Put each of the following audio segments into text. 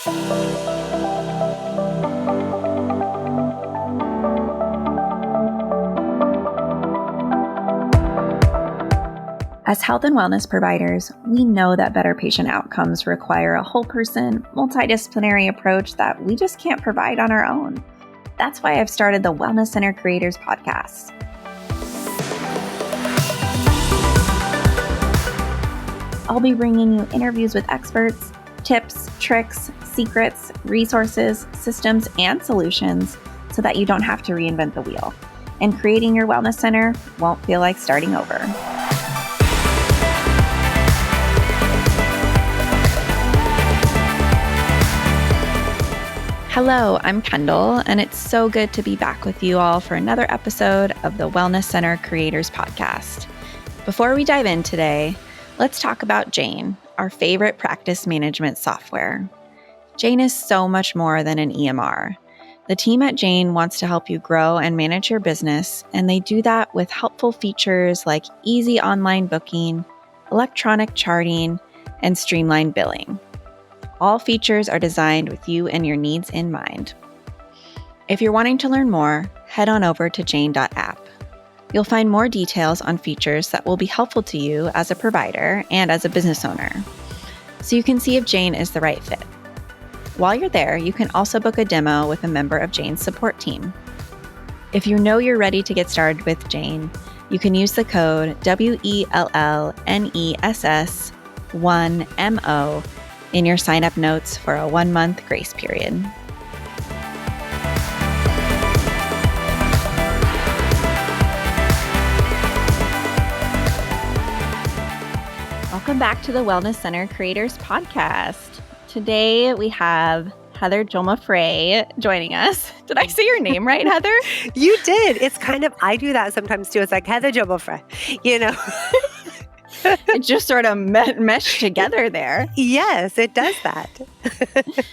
As health and wellness providers, we know that better patient outcomes require a whole person, multidisciplinary approach that we just can't provide on our own. That's why I've started the Wellness Center Creators Podcast. I'll be bringing you interviews with experts, tips, tricks, secrets, resources, systems, and solutions so that you don't have to reinvent the wheel. And creating your wellness center won't feel like starting over. Hello, I'm Kendall, and it's so good to be back with you all for another episode of the Wellness Center Creators Podcast. Before we dive in today, let's talk about Jane, our favorite practice management software. Jane is so much more than an EMR. The team at Jane wants to help you grow and manage your business, and they do that with helpful features like easy online booking, electronic charting, and streamlined billing. All features are designed with you and your needs in mind. If you're wanting to learn more, head on over to jane.app. You'll find more details on features that will be helpful to you as a provider and as a business owner, so you can see if Jane is the right fit. While you're there, you can also book a demo with a member of Jane's support team. If you know you're ready to get started with Jane, you can use the code WELLNESS1MO in your sign-up notes for a 1-month grace period. Welcome back to the Wellness Center Creators Podcast. Today we have Heather Jolma-Fray joining us. Did I say your name right, Heather? You did. It's kind of, I do that sometimes too. It's like Heather Jolma-Fray, you know. It just sort of meshed together there. Yes, it does that.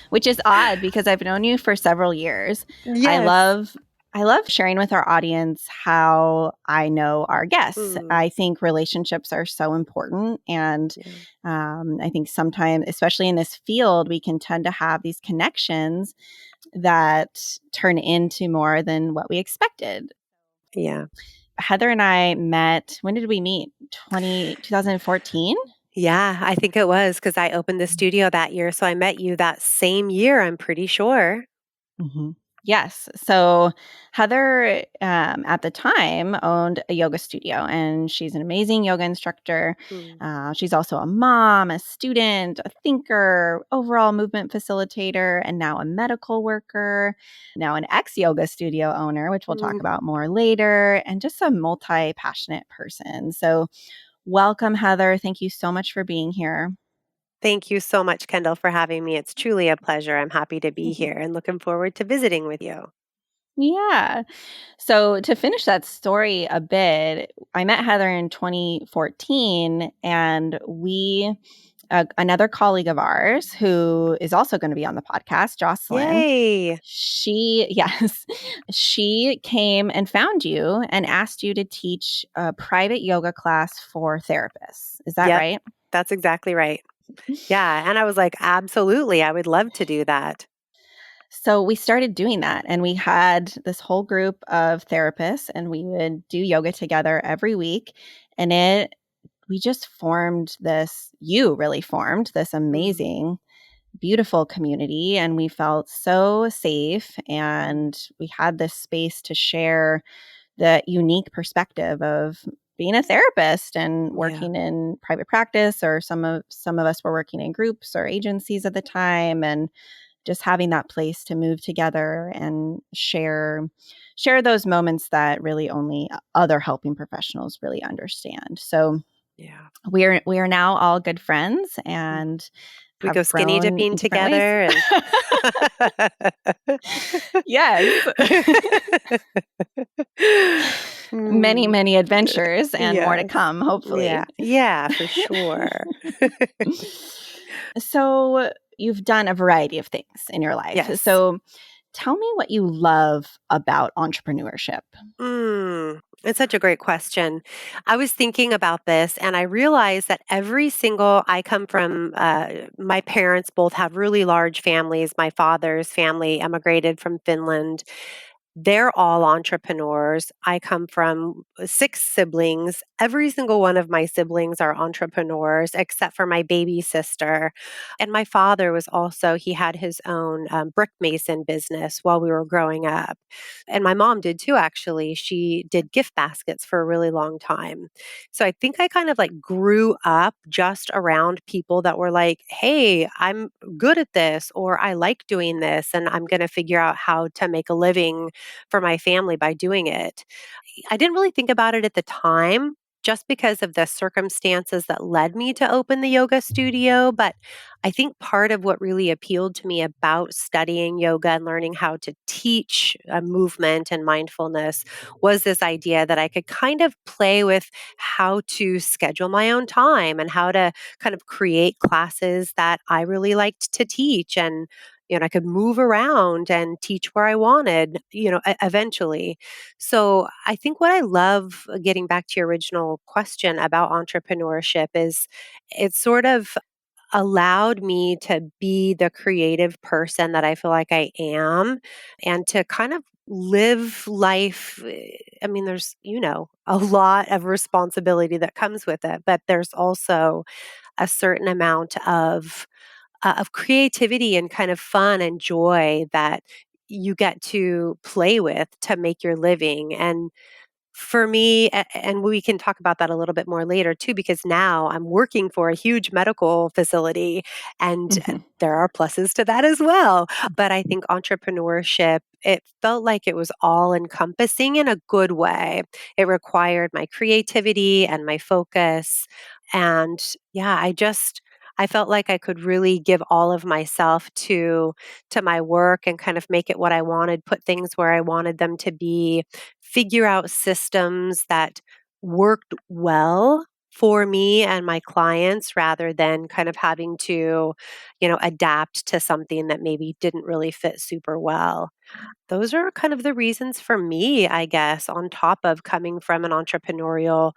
Which is odd because I've known you for several years. Yes. I love sharing with our audience how I know our guests. I think relationships are so important. And I think sometimes, especially in this field, we can tend to have these connections that turn into more than what we expected. Yeah. Heather and I met, when did we meet? 2014? Yeah, I think it was because I opened the studio that year. So I met you that same year, I'm pretty sure. Mm-hmm. Yes. So Heather, at the time, owned a yoga studio, and she's an amazing yoga instructor. She's also a mom, a student, a thinker, overall movement facilitator, and now a medical worker, now an ex-yoga studio owner, which we'll talk about more later, and just a multi-passionate person. So welcome, Heather. Thank you so much for being here. Thank you so much, Kendall, for having me. It's truly a pleasure. I'm happy to be here and looking forward to visiting with you. Yeah. So to finish that story a bit, I met Heather in 2014, and another colleague of ours who is also going to be on the podcast, Jocelyn. Yay! She came and found you and asked you to teach a private yoga class for therapists. Is that right? That's exactly right. Yeah. And I was like, absolutely. I would love to do that. So we started doing that, and we had this whole group of therapists, and we would do yoga together every week. And we just formed this, you really formed this amazing, beautiful community. And we felt so safe, and we had this space to share the unique perspective of being a therapist and working in private practice, or some of us were working in groups or agencies at the time, and just having that place to move together and share those moments that really only other helping professionals really understand. So we are now all good friends, and we go skinny dipping together. Yes. Many, many adventures and more to come, hopefully. Yeah, for sure. So you've done a variety of things in your life. Yes. So Tell me what you love about entrepreneurship. It's such a great question. I was thinking about this and I realized that I come from, my parents both have really large families. My father's family emigrated from Finland. They're all entrepreneurs. I come from six siblings. Every single one of my siblings are entrepreneurs, except for my baby sister. And my father he had his own brick mason business while we were growing up. And my mom did too, actually. She did gift baskets for a really long time. So I think I kind of like grew up just around people that were like, hey, I'm good at this, or I like doing this, and I'm going to figure out how to make a living for my family by doing it. I didn't really think about it at the time just because of the circumstances that led me to open the yoga studio. But I think part of what really appealed to me about studying yoga and learning how to teach movement and mindfulness was this idea that I could kind of play with how to schedule my own time and how to kind of create classes that I really liked to teach. And I could move around and teach where I wanted, eventually. So I think what I love, getting back to your original question about entrepreneurship, is it sort of allowed me to be the creative person that I feel like I am and to kind of live life. I mean, there's, a lot of responsibility that comes with it, but there's also a certain amount of creativity and kind of fun and joy that you get to play with to make your living. And for me, and we can talk about that a little bit more later too, because now I'm working for a huge medical facility and Mhm. there are pluses to that as well. But I think entrepreneurship, it felt like it was all encompassing in a good way. It required my creativity and my focus. And yeah, I felt like I could really give all of myself to my work and kind of make it what I wanted, put things where I wanted them to be, figure out systems that worked well for me and my clients rather than kind of having to, adapt to something that maybe didn't really fit super well. Those are kind of the reasons for me, I guess, on top of coming from an entrepreneurial,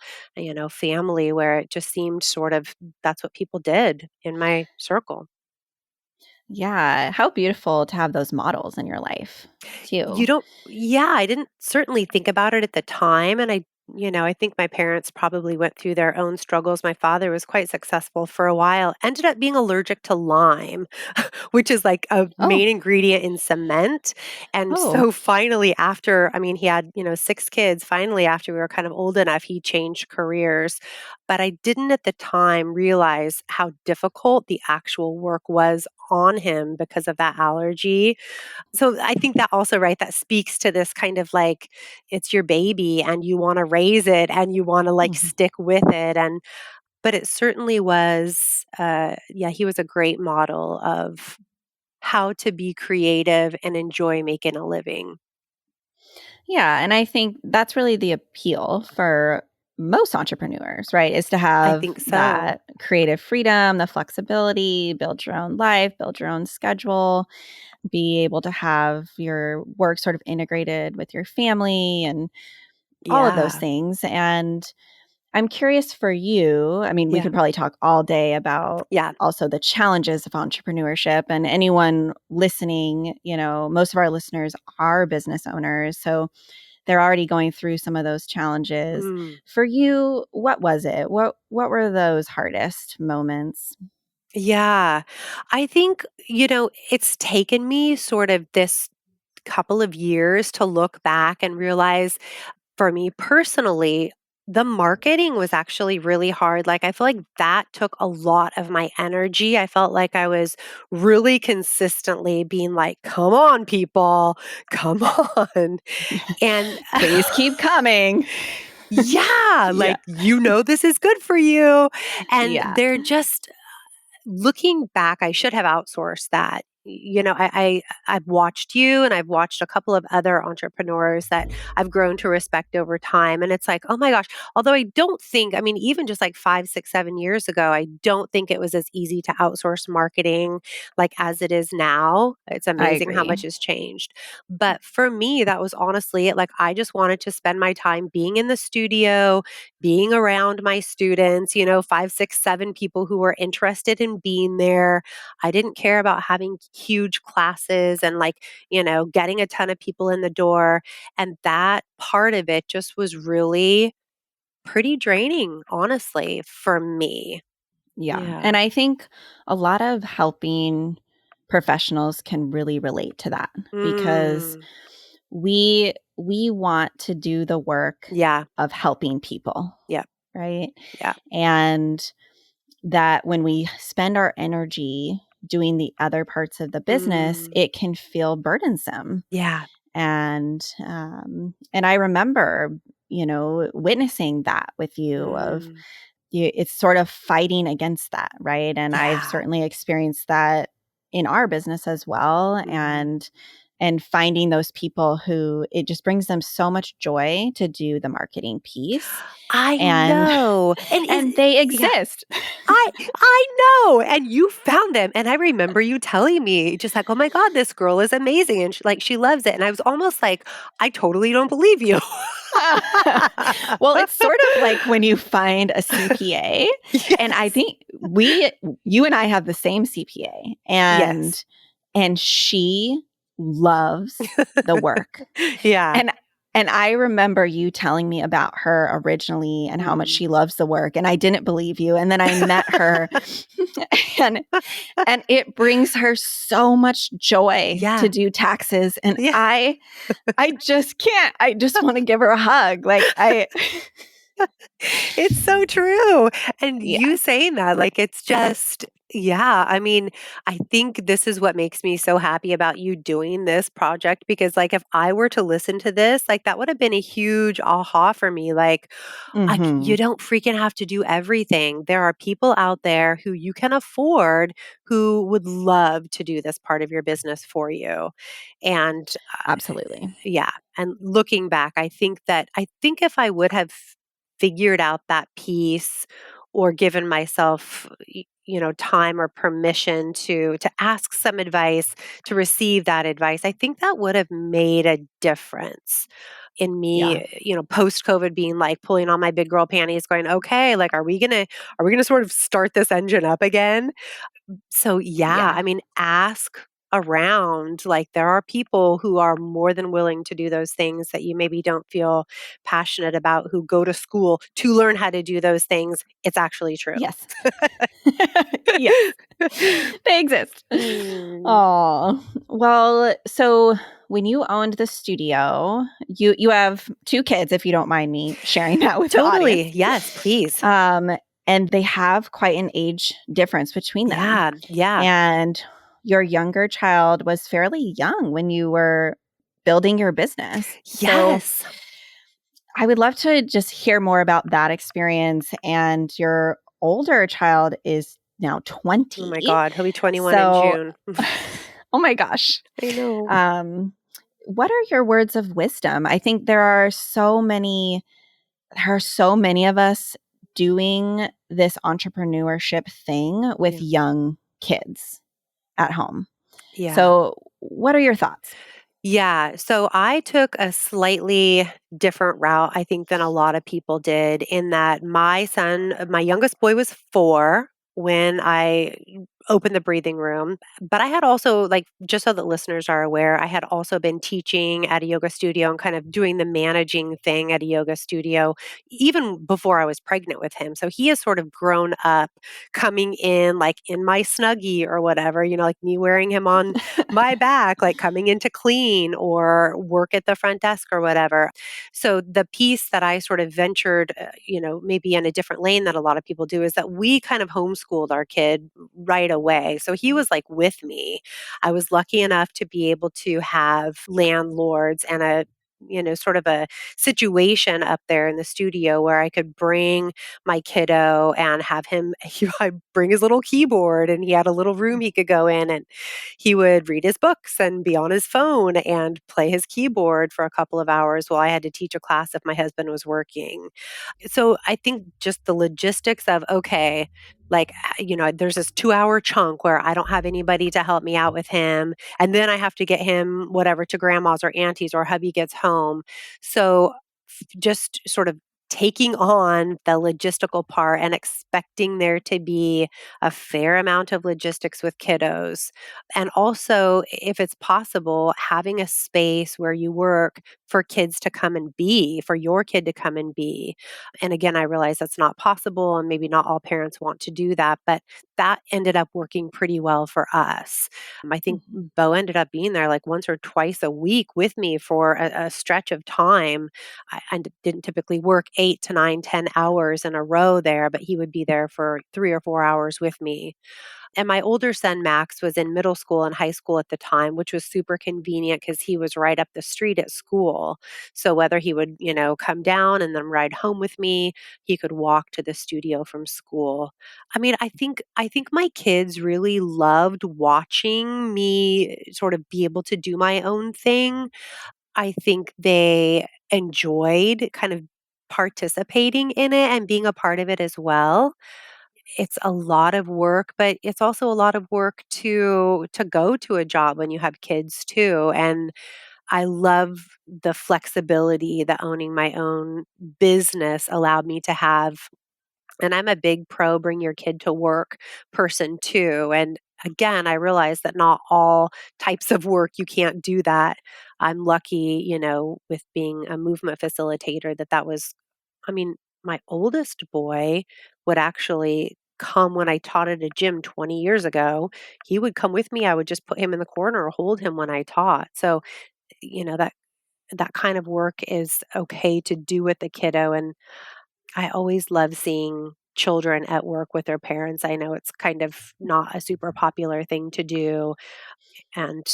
family where it just seemed sort of that's what people did in my circle. Yeah. How beautiful to have those models in your life, too. Yeah, I didn't certainly think about it at the time. And I think my parents probably went through their own struggles. My father was quite successful for a while, ended up being allergic to lime, which is like a Oh, main ingredient in cement. And oh, so finally, after, I mean, he had, six kids, finally, after we were kind of old enough, he changed careers. But I didn't at the time realize how difficult the actual work was on him because of that allergy. So I think that also, right, that speaks to this kind of like it's your baby and you want to raise it and you want to like mhm. stick with it. And but it certainly was, yeah, he was a great model of how to be creative and enjoy making a living. Yeah. And I think that's really the appeal for most entrepreneurs, right? Is to I have think so. that creative freedom, the flexibility, build your own life, build your own schedule, be able to have your work sort of integrated with your family and all of those Yeah. things. And I'm curious for you. I mean, we Yeah. could probably talk all day about Yeah. also the challenges of entrepreneurship, and anyone listening, most of our listeners are business owners. So they're already going through some of those challenges. Mm. For you, what was it? What were those hardest moments? Yeah. I think, it's taken me sort of this couple of years to look back and realize for me personally, the marketing was actually really hard. Like, I feel like that took a lot of my energy. I felt like I was really consistently being like, come on, people, come on. And Please keep coming. yeah, Yeah. like, this is good for you. And Yeah. they're just looking back, I should have outsourced that. I've watched you and I've watched a couple of other entrepreneurs that I've grown to respect over time. And it's like, oh my gosh, although I don't think, I mean, even just like 5, 6, 7 years ago, I don't think it was as easy to outsource marketing like as it is now. It's I amazing how agree. much has changed. But for me, that was honestly it. Like, I just wanted to spend my time being in the studio, being around my students, 5, 6, 7 people who were interested in being there. I didn't care about having huge classes and getting a ton of people in the door. And that part of it just was really pretty draining, honestly, for me. Yeah. Yeah. And I think a lot of helping professionals can really relate to that because Mm. we want to do the work Yeah. of helping people, Yep. right? Yeah. And that when we spend our energy doing the other parts of the business, Mm. it can feel burdensome. Yeah. And I remember, witnessing that with you of Mm. it's sort of fighting against that, right? And I've Yeah. certainly experienced that in our business as well. Mhm. And finding those people who it just brings them so much joy to do the marketing piece I and know. And and they yeah. exist. I know, and you found them, and I remember you telling me just like, "Oh my god, this girl is amazing," and she loves it, and I was almost like, "I totally don't believe you." Well, it's sort of like when you find a CPA, and I Yes. think you and I have the same CPA, Yes. and she loves the work. Yeah. And and I remember you telling me about her originally and how much Mm. she loves the work, and I didn't believe you. And then I met her, and it brings her so much joy to Yeah. do taxes, and Yeah. I just can't. I just want to give her a hug. Like I It's so true. And yeah. you saying that, like, it's just, yeah. I mean, I think this is what makes me so happy about you doing this project because, like, if I were to listen to this, like, that would have been a huge aha for me. Like, you Mhm. don't freaking have to do everything. There are people out there who you can afford who would love to do this part of your business for you. And Absolutely. yeah, and looking back, I think if I would have figured out that piece or given myself time or permission to ask some advice, to receive that advice, I think that would have made a difference in Yeah. me, post COVID being like pulling on my big girl panties going, okay, like are we going to sort of start this engine up again? So, yeah, Yeah. I mean, ask around. Like, there are people who are more than willing to do those things that you maybe don't feel passionate about, who go to school to learn how to do those things. It's actually true. Yes. Yes. They exist. Mm, Oh, well, so when you owned the studio, you have 2 kids, if you don't mind me sharing that with the totally. audience. Yes, please. Um, and they have quite an age difference between them. Yeah. Yeah. And your younger child was fairly young when you were building your business. So Yes. I would love to just hear more about that experience. And your older child is now Oh my 20. God. He'll be 21 in So, June. oh my gosh. I know. Um, what are your words of wisdom? I think there are so many of us doing this entrepreneurship thing with Yeah. young kids at home. Yeah. So, what are your thoughts? Yeah. So I took a slightly different route, I think, than a lot of people did, in that my youngest boy was 4 when I opened the breathing room. But I had also, like, just so that listeners are aware, I had also been teaching at a yoga studio and kind of doing the managing thing at a yoga studio even before I was pregnant with him. So he has sort of grown up coming in, like, in my Snuggie or whatever, like me wearing him on my back, like coming in to clean or work at the front desk or whatever. So the piece that I sort of ventured, maybe in a different lane that a lot of people do, is that we kind of homeschooled our kid right away. So he was like with me. I was lucky enough to be able to have landlords and a sort of a situation up there in the studio where I could bring my kiddo and have him I bring his little keyboard, and he had a little room he could go in, and he would read his books and be on his phone and play his keyboard for a couple of hours while I had to teach a class if my husband was working. So I think just the logistics of, okay, like, there's this 2-hour chunk where I don't have anybody to help me out with him. And then I have to get him whatever to grandma's or auntie's or hubby gets home. So just sort of taking on the logistical part and expecting there to be a fair amount of logistics with kiddos. And also, if it's possible, having a space where you work for kids to come and be, for your kid to come and be. And again, I realize that's not possible, and maybe not all parents want to do that, but that ended up working pretty well for us. I think Mhm. Bo ended up being there like once or twice a week with me for a stretch of time. I didn't typically work 8 to 9, 10 hours in a row there, but he would be there for 3 or 4 hours with me. And my older son, Max, was in middle school and high school at the time, which was super convenient because he was right up the street at school. So whether he would, come down and then ride home with me, he could walk to the studio from school. I mean, I think my kids really loved watching me sort of be able to do my own thing. I think they enjoyed kind of participating in it and being a part of it as well. It's a lot of work, but it's also a lot of work to go to a job when you have kids too. And I love the flexibility that owning my own business allowed me to have. And I'm a big pro bring your kid to work person too. And again, I realize that not all types of work you can't do that. I'm lucky, with being a movement facilitator that was, I mean, my oldest boy would actually come when I taught at a gym 20 years ago. He would come with me. I would just put him in the corner or hold him when I taught. So, that kind of work is okay to do with the kiddo. And I always love seeing children at work with their parents. I know it's kind of not a super popular thing to do, and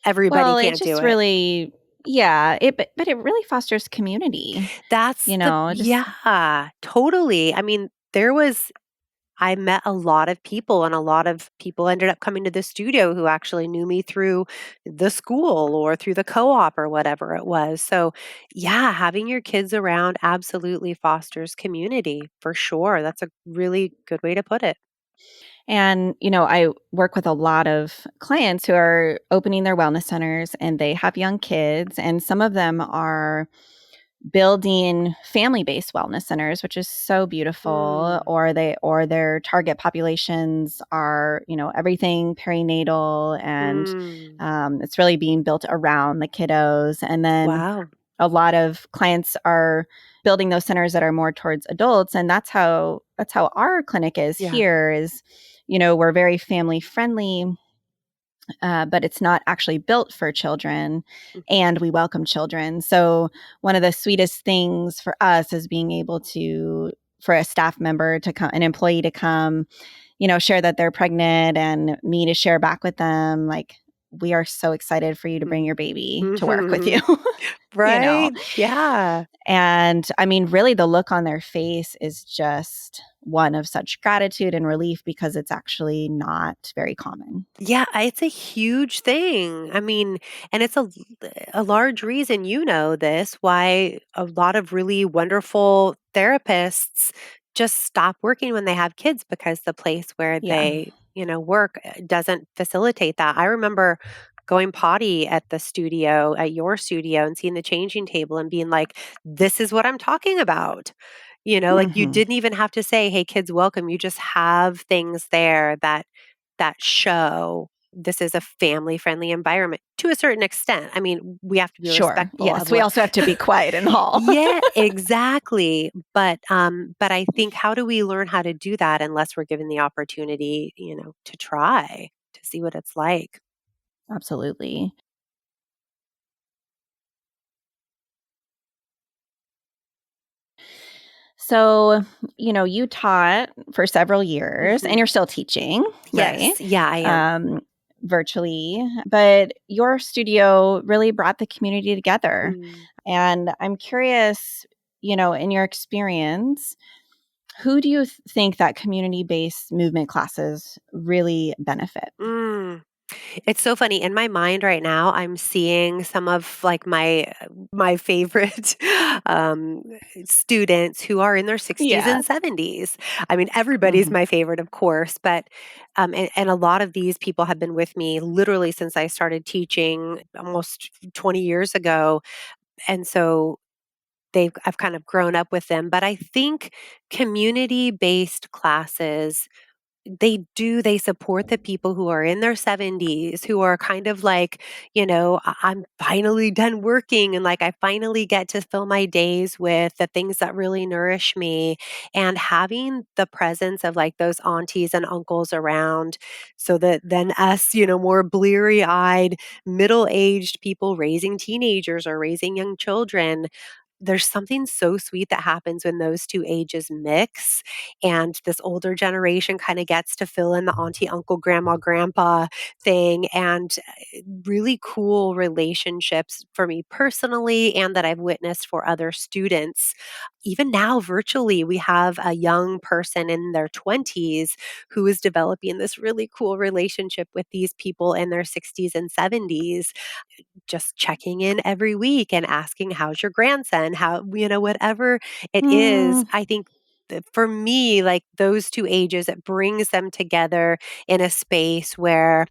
everybody Well, it can't do just it. really, yeah, but it really fosters community, just Yeah, totally. I mean, I met a lot of people, and a lot of people ended up coming to the studio who actually knew me through the school or through the co-op or whatever it was. So, yeah, having your kids around absolutely fosters community for sure. That's a really good way to put it. and, I work with a lot of clients who are opening their wellness centers and they have young kids, and some of them are building family-based wellness centers, which is so beautiful, Mm, or their target populations are, everything perinatal, and mm, it's really being built around the kiddos. And then wow. a lot of clients are building those centers that are more towards adults, and that's how our clinic is Yeah. here. Is we're very family friendly, but it's not actually built for children, Mhm, and we welcome children. So one of the sweetest things for us is being able to, for a staff member to come, an employee to come, share that they're pregnant, and me to share back with them, like, we are so excited for you to bring mhm, your baby to work with you. mhm. you know Right? Yeah. and I mean, really, the look on their face is just one of such gratitude and relief, because it's actually not very common. Yeah, it's a huge thing. I mean, and it's a large reason this why a lot of really wonderful therapists just stop working when they have kids because the place where Yeah. they, work doesn't facilitate that. I remember going potty at the studio, at your studio, and seeing the changing table and being like, this is what I'm talking about. Like you Hmm. didn't even have to say, "Hey kids, welcome." You just have things there that show this is a family-friendly environment to a certain extent. I mean, we have to be Sure. respectful of Yes. We what. also have to be quiet in the hall. Yeah, exactly. But I think how do we learn how to do that unless we're given the opportunity, to try, to see what it's like? Absolutely. So, you taught for several years and Mhm. you're still teaching, right? Yes. Yeah, I am. Um, virtually, but your studio really brought the community together. Mm. And I'm curious, in your experience, who do you think that community-based movement classes really benefit? Mm. It's so funny. In my mind right now, I'm seeing some of like my favorite um, students who are in their 60s Yeah. and 70s. I mean, everybody's Mhm. my favorite, of course, but and a lot of these people have been with me literally since I started teaching almost 20 years ago, and so I've kind of grown up with them. But I think community-based classes they support the people who are in their 70s, who are kind of like, I'm finally done working and like I finally get to fill my days with the things that really nourish me. And having the presence of like those aunties and uncles around so that then us, more bleary eyed, middle aged people raising teenagers or raising young children, there's something so sweet that happens when those two ages mix and this older generation kind of gets to fill in the auntie, uncle, grandma, grandpa thing, and really cool relationships for me personally and that I've witnessed for other students. Even now, virtually, we have a young person in their 20s who is developing this really cool relationship with these people in their 60s and 70s, just checking in every week and asking, how's your grandson? Whatever it is, Mm, I think that for me, like those two ages, it brings them together in a space where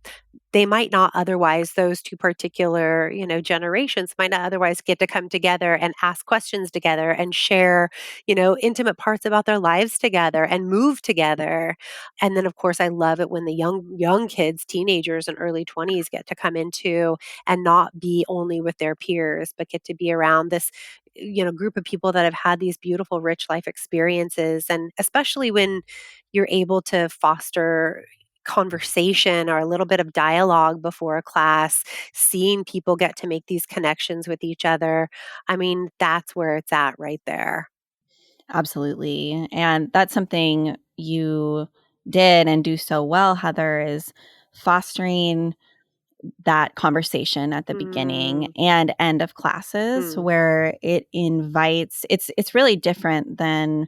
they might not otherwise those two particular generations might not otherwise get to come together and ask questions together and share intimate parts about their lives together and move together. And then of course I love it when the young kids, teenagers and early 20s, get to come into and not be only with their peers but get to be around this group of people that have had these beautiful rich life experiences. And especially when you're able to foster conversation or a little bit of dialogue before a class, seeing people get to make these connections with each other. I mean, that's where it's at right there. absolutely. And that's something you did and do so well, Heather, is fostering that conversation at the beginning Mm, and end of classes mm, where it's really different than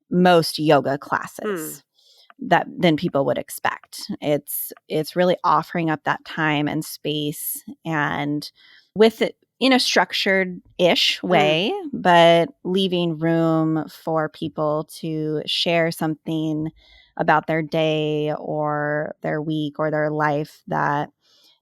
most yoga mm. classes that than people would expect. It's really offering up that time and space, and with it in a structured ish Mm. way, but leaving room for people to share something about their day or their week or their life that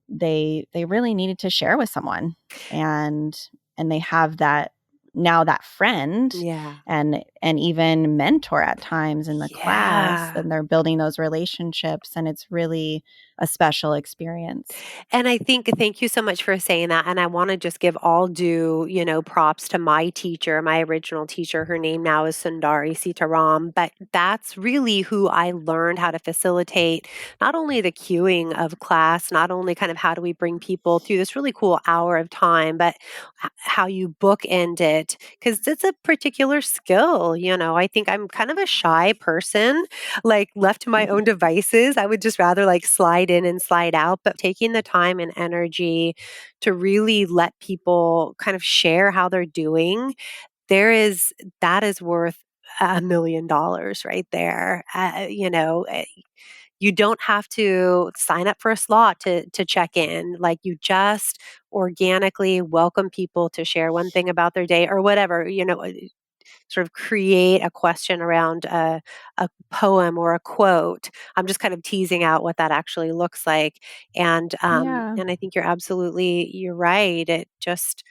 they really needed to share with someone, and they have that now, that friend Yeah. and even mentor at times in the class, Yeah. then they're building those relationships, and it's really a special experience. And I think thank you so much for saying that. And I want to just give all due, props to my teacher, my original teacher. Her name now is Sundari Sitaram, but that's really who I learned how to facilitate not only the cueing of class, not only kind of how do we bring people through this really cool hour of time, but how you bookend it. Because it's a particular skill. I think I'm kind of a shy person, like left to my own devices, I would just rather like slide in and slide out. But taking the time and energy to really let people kind of share how they're doing, there is that is worth $1 million right there. You don't have to sign up for a slot to check in. Like you just organically welcome people to share one thing about their day or whatever, sort of create a question around a poem or a quote. I'm just kind of teasing out what that actually looks like, Yeah. and I think you're right. It just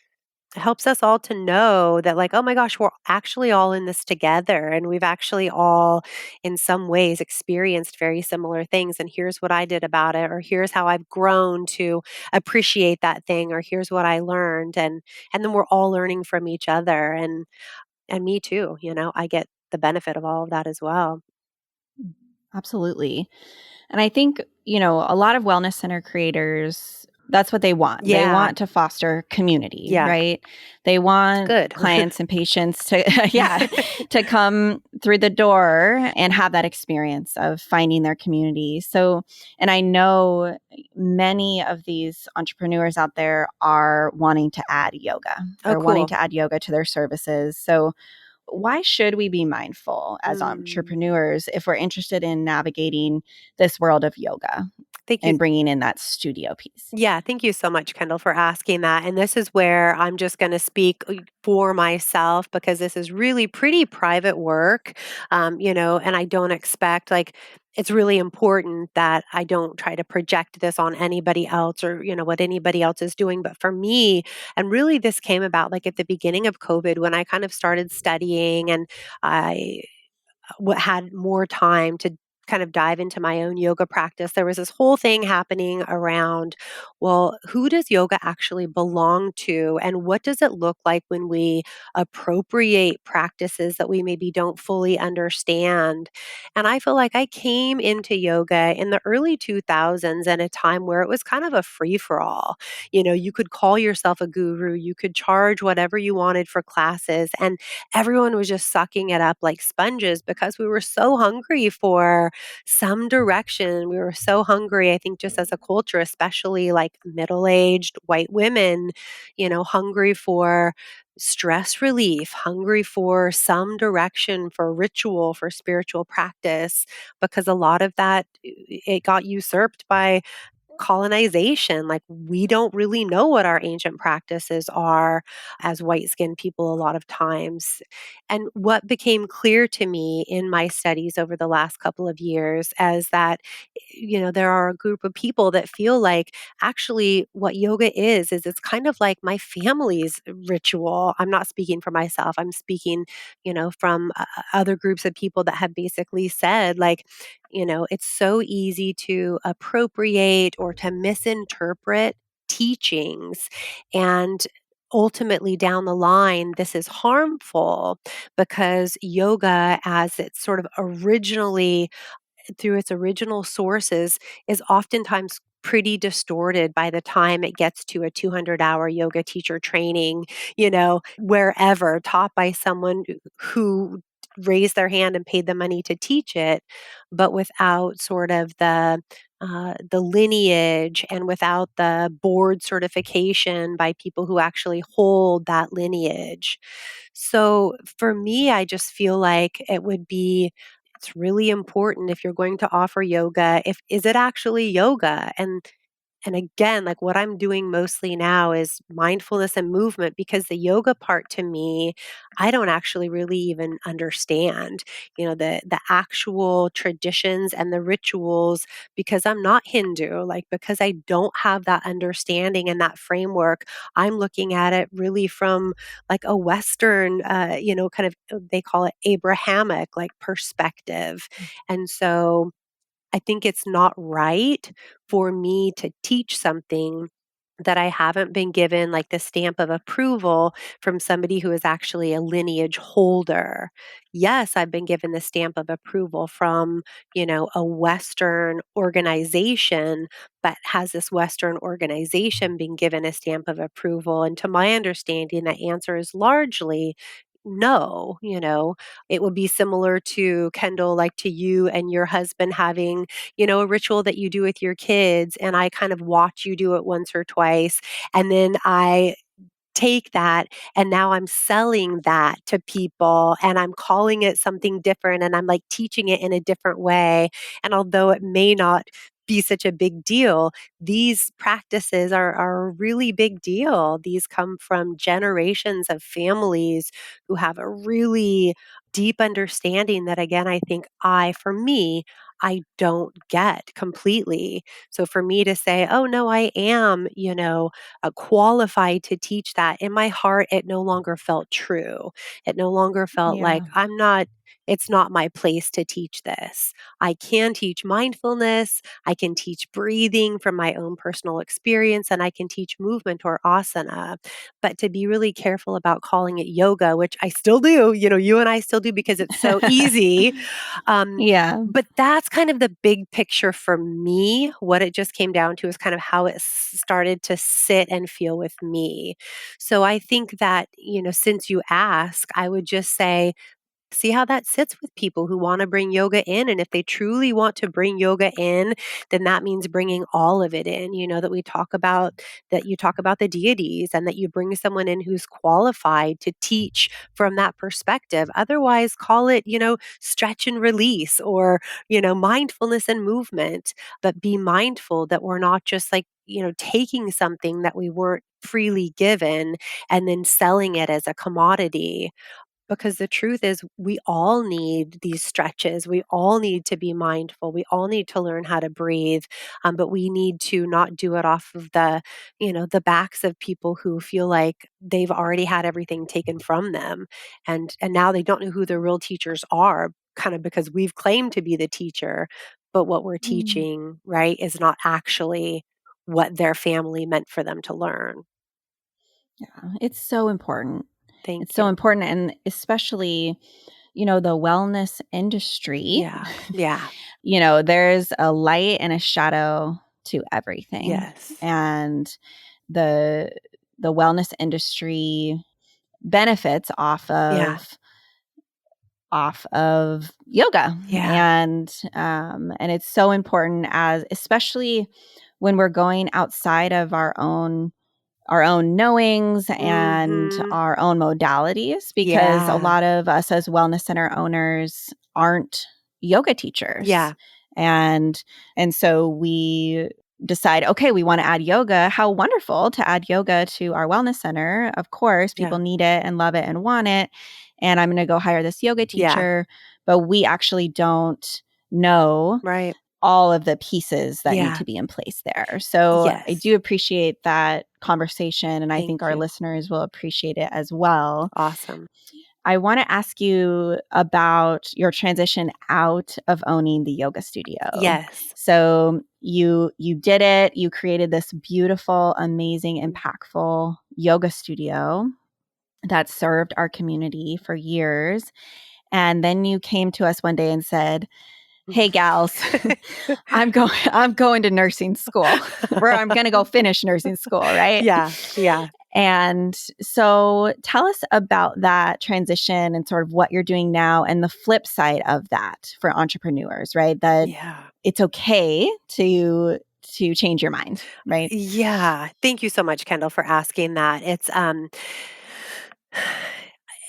helps us all to know that, like, oh my gosh, we're actually all in this together, and we've actually all, in some ways, experienced very similar things. And here's what I did about it, or here's how I've grown to appreciate that thing, or here's what I learned, and then we're all learning from each other. And me too, I get the benefit of all of that as well. Absolutely. And I think, a lot of wellness center creators That's what they want. They Yeah. want to foster community, Yeah. right? They want Good. clients and patients to, yeah, to come through the door and have that experience of finding their community. So, and I know many of these entrepreneurs out there are wanting to add yoga. Oh, They're wanting cool. to add yoga to their services. So, why should we be mindful as Mm. entrepreneurs if we're interested in navigating this world of yoga Thank you. and bringing in that studio piece? Yeah, thank you so much, Kendall, for asking that. And this is where I'm just going to speak for myself because this is really pretty private work, and I don't expect it's really important that I don't try to project this on anybody else or, what anybody else is doing. But for me, and really this came about like at the beginning of COVID when I kind of started studying and I had more time to kind of dive into my own yoga practice, there was this whole thing happening around, well, who does yoga actually belong to? And what does it look like when we appropriate practices that we maybe don't fully understand? And I feel like I came into yoga in the early 2000s at a time where it was kind of a free for all. You could call yourself a guru, you could charge whatever you wanted for classes. And everyone was just sucking it up like sponges because we were so hungry for some direction. We were so hungry, I think, just as a culture, especially like middle aged white women, hungry for stress relief, hungry for some direction, for ritual, for spiritual practice, because a lot of that it got usurped by colonization. Like, we don't really know what our ancient practices are as white skinned people a lot of times. And what became clear to me in my studies over the last couple of years is that, there are a group of people that feel like actually what yoga is it's kind of like my family's ritual. I'm not speaking for myself. I'm speaking, from other groups of people that have basically said, like, it's so easy to appropriate or to misinterpret teachings. And ultimately, down the line, this is harmful because yoga, as it's sort of originally through its original sources, is oftentimes pretty distorted by the time it gets to a 200-hour yoga teacher training, wherever, taught by someone who raised their hand and paid the money to teach it, but without sort of the lineage and without the board certification by people who actually hold that lineage. So for me, I just feel like it's really important if you're going to offer yoga, if is it actually yoga? And again, like what I'm doing mostly now is mindfulness and movement because the yoga part to me, I don't actually really even understand, the actual traditions and the rituals because I'm not Hindu, like because I don't have that understanding and that framework. I'm looking at it really from like a Western, kind of, they call it Abrahamic, like perspective. And so I think it's not right for me to teach something that I haven't been given like the stamp of approval from somebody who is actually a lineage holder. Yes, I've been given the stamp of approval from, a Western organization, but has this Western organization been given a stamp of approval? And to my understanding, the answer is largely no. It would be similar to Kendall, like to you and your husband having, a ritual that you do with your kids, and I kind of watch you do it once or twice, and then I take that and now I'm selling that to people and I'm calling it something different and I'm like teaching it in a different way. And although it may not be such a big deal, these practices are a really big deal. These come from generations of families who have a really deep understanding that, again, I think for me, I don't get completely. So for me to say, oh no, I am, qualified to teach that, in my heart, it no longer felt true. It no longer felt like Yeah. I'm not It's not my place to teach this. I can teach mindfulness, I can teach breathing from my own personal experience, and I can teach movement or asana. But to be really careful about calling it yoga, which I still do, you and I still do because it's so easy. Um, Yeah. but that's kind of the big picture for me. What it just came down to is kind of how it started to sit and feel with me. So I think that, since you ask, I would just say, see how that sits with people who want to bring yoga in. And if they truly want to bring yoga in, then that means bringing all of it in, that we talk about, that you talk about the deities and that you bring someone in who's qualified to teach from that perspective. Otherwise, call it, stretch and release or, mindfulness and movement. But be mindful that we're not just like, taking something that we weren't freely given and then selling it as a commodity, because the truth is, we all need these stretches. We all need to be mindful. We all need to learn how to breathe. But we need to not do it off of the backs of people who feel like they've already had everything taken from them, and now they don't know who the real teachers are, kind of because we've claimed to be the teacher, but what we're Mm. teaching, right, is not actually what their family meant for them to learn. Yeah. It's so important. It's Thank so you. important. And especially, the wellness industry, Yeah. Yeah. there's a light and a shadow to everything. Yes. And the the wellness industry benefits Yeah. off of yoga. Yeah. And it's so important, as especially when we're going outside of our own knowings and Mhm. our own modalities, because a Yeah. lot of us as wellness center owners aren't yoga teachers. Yeah. And so we decide, okay, we want to add yoga. How wonderful to add yoga to our wellness center. Of course, Yeah. people need it and love it and want it. And I'm going to go hire this yoga Yeah. teacher, but we actually don't know Right. all of the pieces that need Yeah. to be in place there. So I Yes. do appreciate that conversation, and I think Thank our you. listeners will appreciate it as well. Awesome. I want to ask you about your transition out of owning the yoga studio. Yes. So you did it. You created this beautiful, amazing, Mm. impactful yoga studio that served our community for years. And then you came to us one day and said, "Hey gals, I'm going to nursing school, or I'm going to go finish nursing school," right? Yeah. Yeah. And so tell us about that transition and sort of what you're doing now, and the flip side of that for entrepreneurs, right? That Yeah. it's okay to change your mind, right? Yeah. Thank you so much, Kendall, for asking that. It's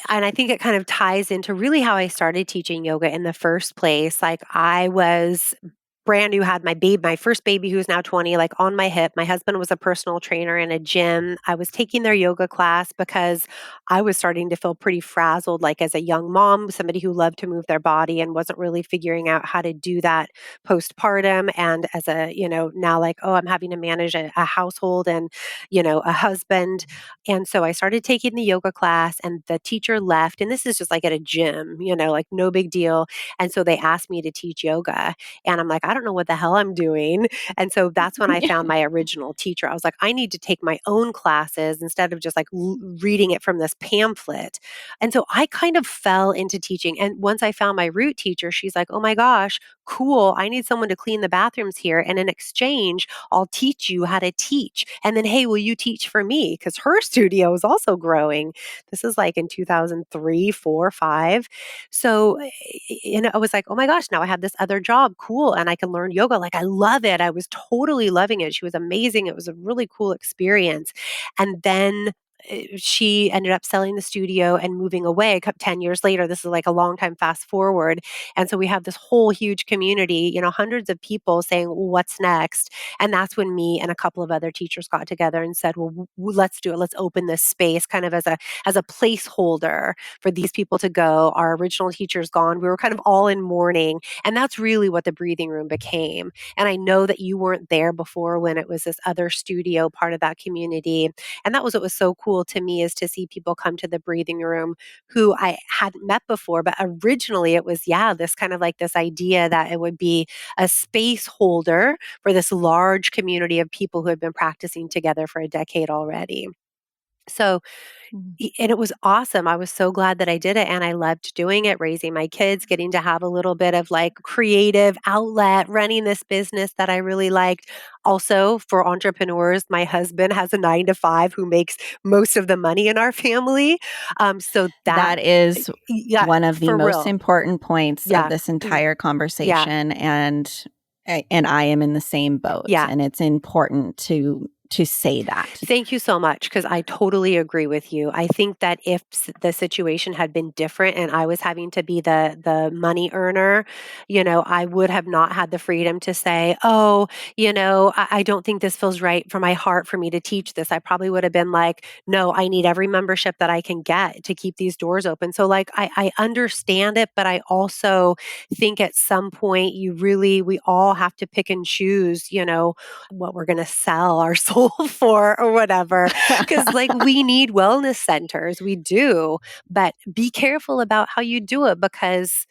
and I think it kind of ties into really how I started teaching yoga in the first place. Like I was brand new, had my first baby who's now 20, like on my hip. My husband was a personal trainer in a gym. I was taking their yoga class because I was starting to feel pretty frazzled, like as a young mom, somebody who loved to move their body and wasn't really figuring out how to do that postpartum. And as now like, oh, I'm having to manage a household and, a husband. And so I started taking the yoga class and the teacher left. And this is just like at a gym, like no big deal. And so they asked me to teach yoga. And I'm like, I don't know what the hell I'm doing. And so that's when I found my original teacher. I was like, I need to take my own classes instead of just like reading it from this pamphlet. And so I kind of fell into teaching. And once I found my root teacher, she's like, oh my gosh, cool. I need someone to clean the bathrooms here. And in exchange, I'll teach you how to teach. And then, hey, will you teach for me? Because her studio is also growing. This is like in 2003, 4, 5. So, I was like, oh my gosh, now I have this other job. Cool. And I can learn yoga. Like, I love it. I was totally loving it. She was amazing. It was a really cool experience. And then she ended up selling the studio and moving away 10 years later. This is like a long time fast forward. And so we have this whole huge community, hundreds of people saying, well, what's next? And that's when me and a couple of other teachers got together and said, well, let's do it. Let's open this space kind of as a placeholder for these people to go. Our original teacher's gone. We were kind of all in mourning. And that's really what the breathing room became. And I know that you weren't there before when it was this other studio part of that community. And that was what was so cool cool to me is to see people come to the breathing room who I hadn't met before. But originally it was, yeah, this kind of like this idea that it would be a space holder for this large community of people who had been practicing together for a decade already. So, Mm. and it was awesome. I was so glad that I did it and I loved doing it, raising my kids, getting to have a little bit of like creative outlet, running this business that I really liked. Also, for entrepreneurs, my husband has a 9 to 5 who makes most of the money in our family. So that, That is yeah, one of the for most real. important points of Yeah. this Mm, entire yeah. conversation, and I am in the same boat, Yeah. and it's important to say that. Thank you so much because I totally agree with you. I think that if the situation had been different and I was having to be the money earner, I would have not had the freedom to say, "Oh, I don't think this feels right for my heart for me to teach this." I probably would have been like, "No, I need every membership that I can get to keep these doors open." So, like, I understand it, but I also think at some point we all have to pick and choose, what we're going to sell our soul for or whatever. Because, like, we need wellness centers, we do, but be careful about how you do it because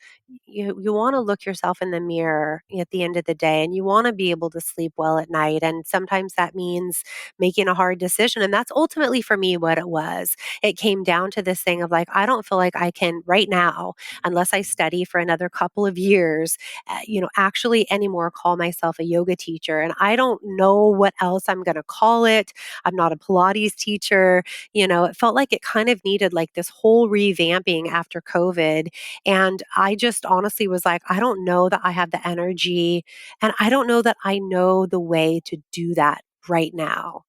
you want to look yourself in the mirror at the end of the day and you want to be able to sleep well at night. And sometimes that means making a hard decision. And that's ultimately for me what it was. It came down to this thing of like, I don't feel like I can right now, unless I study for another couple of years, actually anymore call myself a yoga teacher. And I don't know what else I'm going to call it. I'm not a Pilates teacher. It felt like it kind of needed like this whole revamping after COVID. And I just honestly was like, I don't know that I have the energy and I don't know that I know the way to do that right now.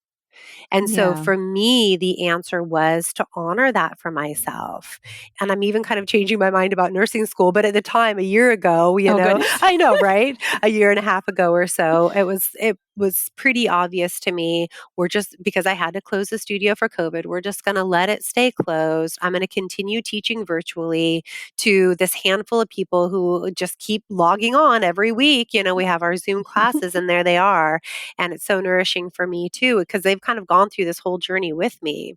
And so Yeah. for me, the answer was to honor that for myself. And I'm even kind of changing my mind about nursing school. But at the time, a year ago, Oh, goodness. I know, right? A year and a half ago or so, it was pretty obvious to me. We're just because I had to close the studio for COVID, we're just going to let it stay closed. I'm going to continue teaching virtually to this handful of people who just keep logging on every week. We have our Zoom classes and there they are. And it's so nourishing for me too, because they've kind of gone through this whole journey with me.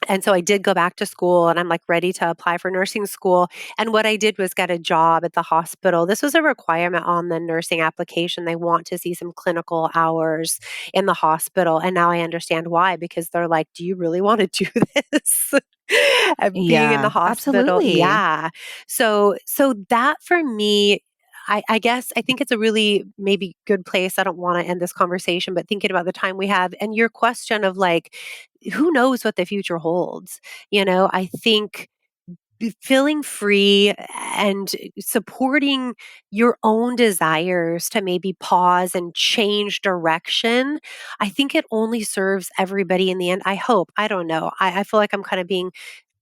And so I did go back to school and I'm like ready to apply for nursing school. And what I did was get a job at the hospital. This was a requirement on the nursing application. They want to see some clinical hours in the hospital. And now I understand why, because they're like, do you really want to do this? Being in the Yeah, hospital. absolutely. Yeah. So that for me, I guess I think it's a really maybe good place. I don't want to end this conversation, but thinking about the time we have and your question of like, who knows what the future holds? I think feeling free and supporting your own desires to maybe pause and change direction, I think it only serves everybody in the end. I hope. I don't know. I feel like I'm kind of being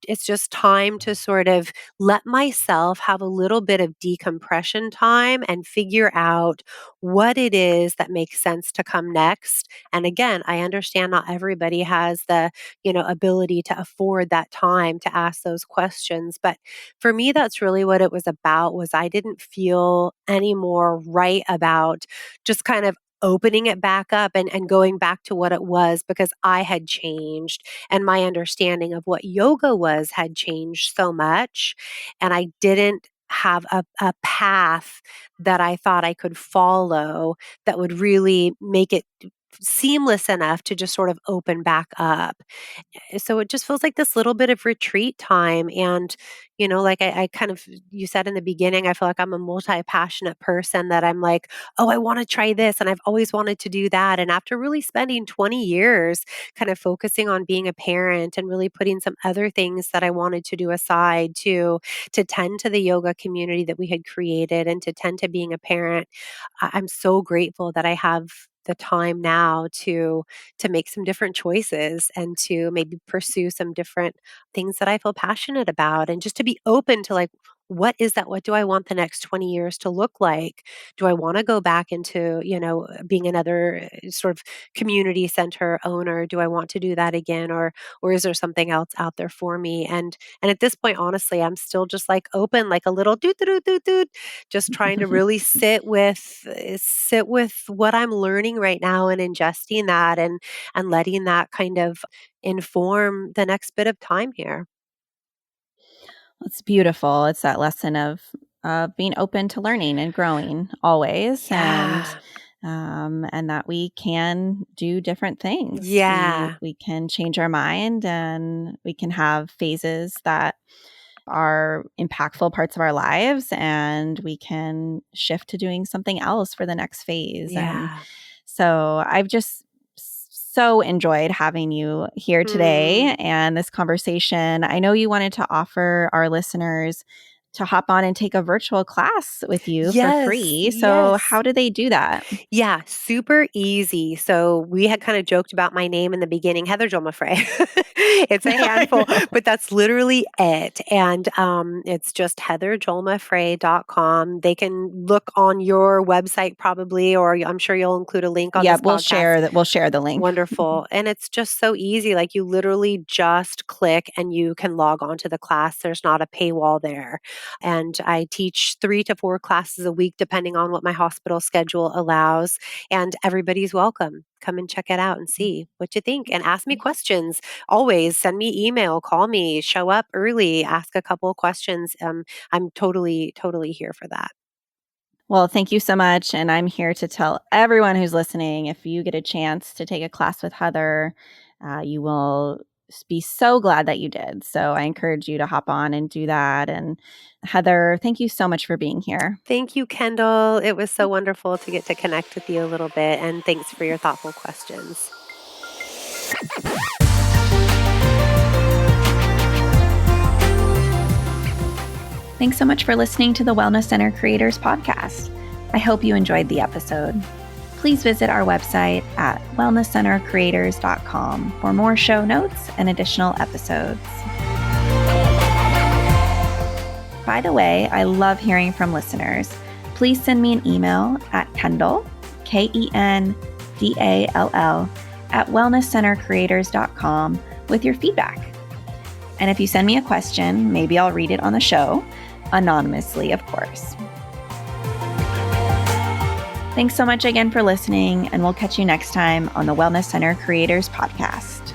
it's just time to sort of let myself have a little bit of decompression time and figure out what it is that makes sense to come next. And again, I understand not everybody has the, ability to afford that time to ask those questions, but for me that's really what it was about was I didn't feel any more right about just kind of opening it back up and going back to what it was because I had changed and my understanding of what yoga was had changed so much. And I didn't have a path that I thought I could follow that would really make it seamless enough to just sort of open back up. So it just feels like this little bit of retreat time. And, like I kind of, you said in the beginning, I feel like I'm a multi passionate person that I'm like, oh, I want to try this. And I've always wanted to do that. And after really spending 20 years kind of focusing on being a parent and really putting some other things that I wanted to do aside to tend to the yoga community that we had created and to tend to being a parent, I'm so grateful that I have the time now to make some different choices and to maybe pursue some different things that I feel passionate about and just to be open to like what is that? What do I want the next 20 years to look like? Do I want to go back into, being another sort of community center owner? Do I want to do that again? Or is there something else out there for me? And at this point, honestly, I'm still just like open, like a little doot doot doot doot, just trying to really sit with what I'm learning right now and ingesting that and letting that kind of inform the next bit of time here. It's beautiful. It's that lesson of being open to learning and growing always, Yeah. and that we can do different things. Yeah. We can change our mind, and we can have phases that are impactful parts of our lives, and we can shift to doing something else for the next phase. And Yeah. so I've just so enjoyed having you here Mm. today and this conversation. I know you wanted to offer our listeners to hop on and take a virtual class with you for Yes. free. So, Yes. how do they do that? Yeah, super easy. So we had kind of joked about my name in the beginning, Heather Jolma-Fray. It's a I handful, know. but that's literally it. And it's just heatherjolmafray.com. They can look on your website probably, or I'm sure you'll include a link on Yeah, this podcast. we'll share the link. Wonderful. And it's just so easy. Like you literally just click and you can log on to the class. There's not a paywall there. And I teach 3 to 4 classes a week, depending on what my hospital schedule allows. And everybody's welcome. Come and check it out and see what you think and ask me questions. Always send me email, call me, show up early, ask a couple of questions. I'm totally, totally here for that. Well, thank you so much. And I'm here to tell everyone who's listening, if you get a chance to take a class with Heather, you will be so glad that you did. So I encourage you to hop on and do that. And Heather, thank you so much for being here. Thank you, Kendall. It was so wonderful to get to connect with you a little bit. And thanks for your thoughtful questions. Thanks so much for listening to the Wellness Center Creators Podcast. I hope you enjoyed the episode. Please visit our website at wellnesscentercreators.com for more show notes and additional episodes. By the way, I love hearing from listeners. Please send me an email at Kendall, Kendall, at wellnesscentercreators.com with your feedback. And if you send me a question, maybe I'll read it on the show, anonymously, of course. Thanks so much again for listening, and we'll catch you next time on the Wellness Center Creators Podcast.